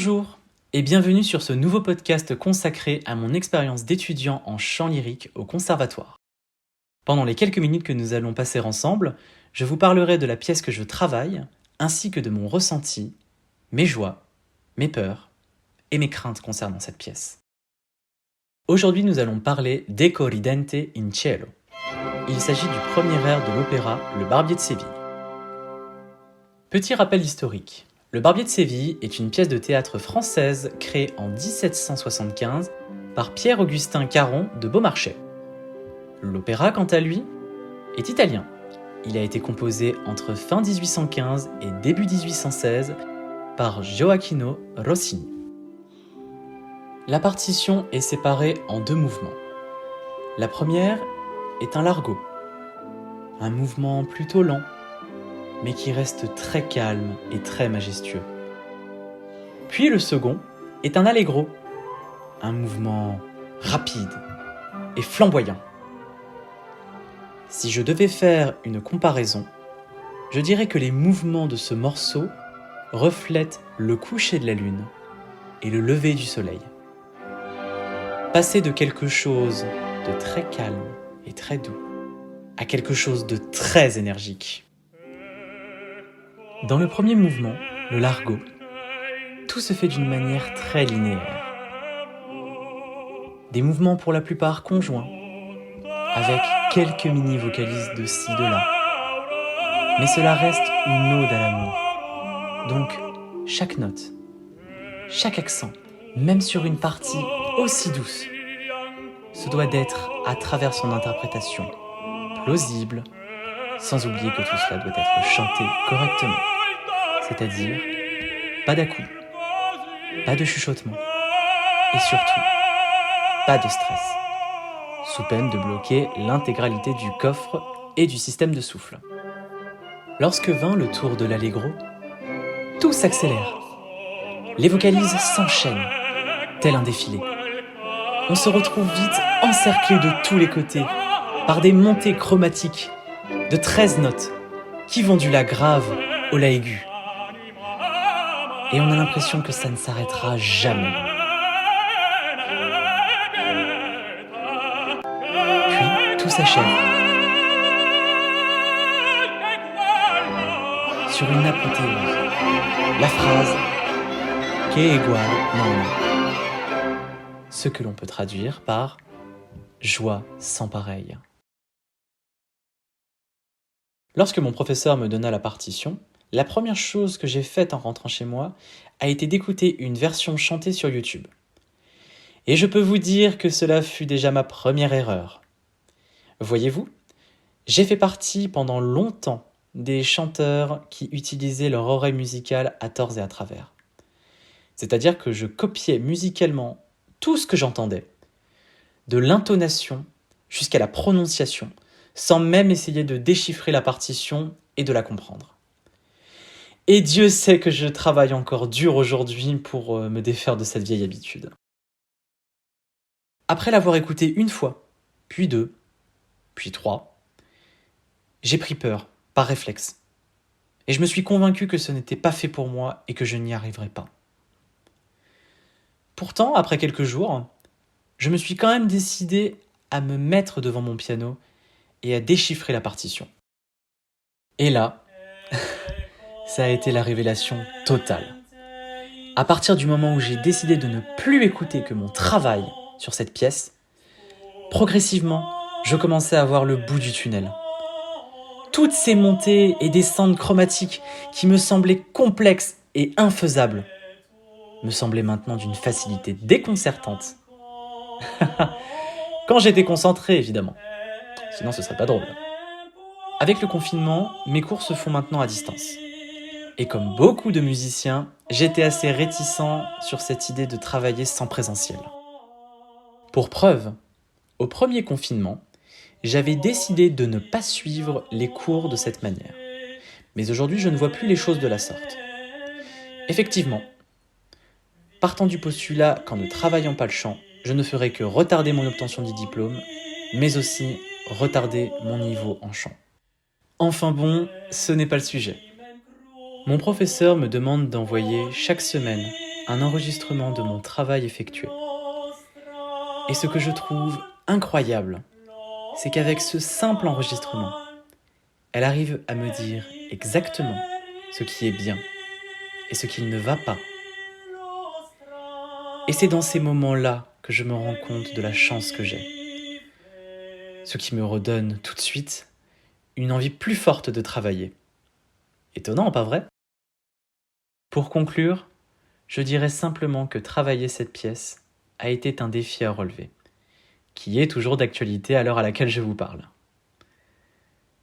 Bonjour et bienvenue sur ce nouveau podcast consacré à mon expérience d'étudiant en chant lyrique au conservatoire. Pendant les quelques minutes que nous allons passer ensemble, je vous parlerai de la pièce que je travaille, ainsi que de mon ressenti, mes joies, mes peurs et mes craintes concernant cette pièce. Aujourd'hui, nous allons parler d'Eco ridente in cielo. Il s'agit du premier air de l'opéra Le Barbier de Séville. Petit rappel historique. Le Barbier de Séville est une pièce de théâtre française créée en 1775 par Pierre-Augustin Caron de Beaumarchais. L'opéra, quant à lui, est italien. Il a été composé entre fin 1815 et début 1816 par Gioacchino Rossini. La partition est séparée en deux mouvements. La première est un largo, un mouvement plutôt lent, mais qui reste très calme et très majestueux. Puis le second est un allegro, un mouvement rapide et flamboyant. Si je devais faire une comparaison, je dirais que les mouvements de ce morceau reflètent le coucher de la lune et le lever du soleil. Passer de quelque chose de très calme et très doux à quelque chose de très énergique. Dans le premier mouvement, le largo, tout se fait d'une manière très linéaire. Des mouvements pour la plupart conjoints, avec quelques mini-vocalises de ci, de là. Mais cela reste une ode à l'amour. Donc, chaque note, chaque accent, même sur une partie aussi douce, se doit d'être, à travers son interprétation, plausible, sans oublier que tout cela doit être chanté correctement. C'est-à-dire, pas d'à-coups, pas de chuchotement, et surtout, pas de stress, sous peine de bloquer l'intégralité du coffre et du système de souffle. Lorsque vint le tour de l'allegro, tout s'accélère. Les vocalises s'enchaînent, tel un défilé. On se retrouve vite encerclé de tous les côtés par des montées chromatiques de 13 notes qui vont du la grave au la aigu. Et on a l'impression que ça ne s'arrêtera jamais. Puis tout s'achève. Sur une apothéose. La phrase « che igual non ». Ce que l'on peut traduire par « joie sans pareille ». Lorsque mon professeur me donna la partition, la première chose que j'ai faite en rentrant chez moi a été d'écouter une version chantée sur YouTube. Et je peux vous dire que cela fut déjà ma première erreur. Voyez-vous, j'ai fait partie pendant longtemps des chanteurs qui utilisaient leur oreille musicale à tort et à travers. C'est-à-dire que je copiais musicalement tout ce que j'entendais, de l'intonation jusqu'à la prononciation, sans même essayer de déchiffrer la partition et de la comprendre. Et Dieu sait que je travaille encore dur aujourd'hui pour me défaire de cette vieille habitude. Après l'avoir écouté une fois, puis deux, puis trois, j'ai pris peur, par réflexe. Et je me suis convaincu que ce n'était pas fait pour moi et que je n'y arriverais pas. Pourtant, après quelques jours, je me suis quand même décidé à me mettre devant mon piano et à déchiffrer la partition. Et là, ça a été la révélation totale. À partir du moment où j'ai décidé de ne plus écouter que mon travail sur cette pièce, progressivement, je commençais à voir le bout du tunnel. Toutes ces montées et descentes chromatiques qui me semblaient complexes et infaisables me semblaient maintenant d'une facilité déconcertante. Quand j'étais concentré, évidemment. Sinon, ce serait pas drôle. Avec le confinement, mes cours se font maintenant à distance. Et comme beaucoup de musiciens, j'étais assez réticent sur cette idée de travailler sans présentiel. Pour preuve, au premier confinement, j'avais décidé de ne pas suivre les cours de cette manière. Mais aujourd'hui, je ne vois plus les choses de la sorte. Effectivement, partant du postulat qu'en ne travaillant pas le chant, je ne ferai que retarder mon obtention du diplôme, mais aussi retarder mon niveau en chant. Enfin bon, ce n'est pas le sujet. Mon professeur me demande d'envoyer chaque semaine un enregistrement de mon travail effectué. Et ce que je trouve incroyable, c'est qu'avec ce simple enregistrement, elle arrive à me dire exactement ce qui est bien et ce qui ne va pas. Et c'est dans ces moments-là que je me rends compte de la chance que j'ai. Ce qui me redonne tout de suite une envie plus forte de travailler. Étonnant, pas vrai? Pour conclure, je dirais simplement que travailler cette pièce a été un défi à relever, qui est toujours d'actualité à l'heure à laquelle je vous parle.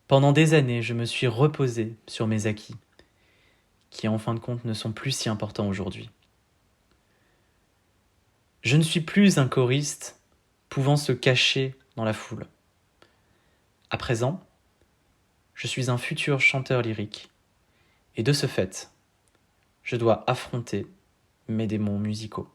Pendant des années, je me suis reposé sur mes acquis, qui en fin de compte ne sont plus si importants aujourd'hui. Je ne suis plus un choriste pouvant se cacher dans la foule. À présent, je suis un futur chanteur lyrique, et de ce fait, je dois affronter mes démons musicaux.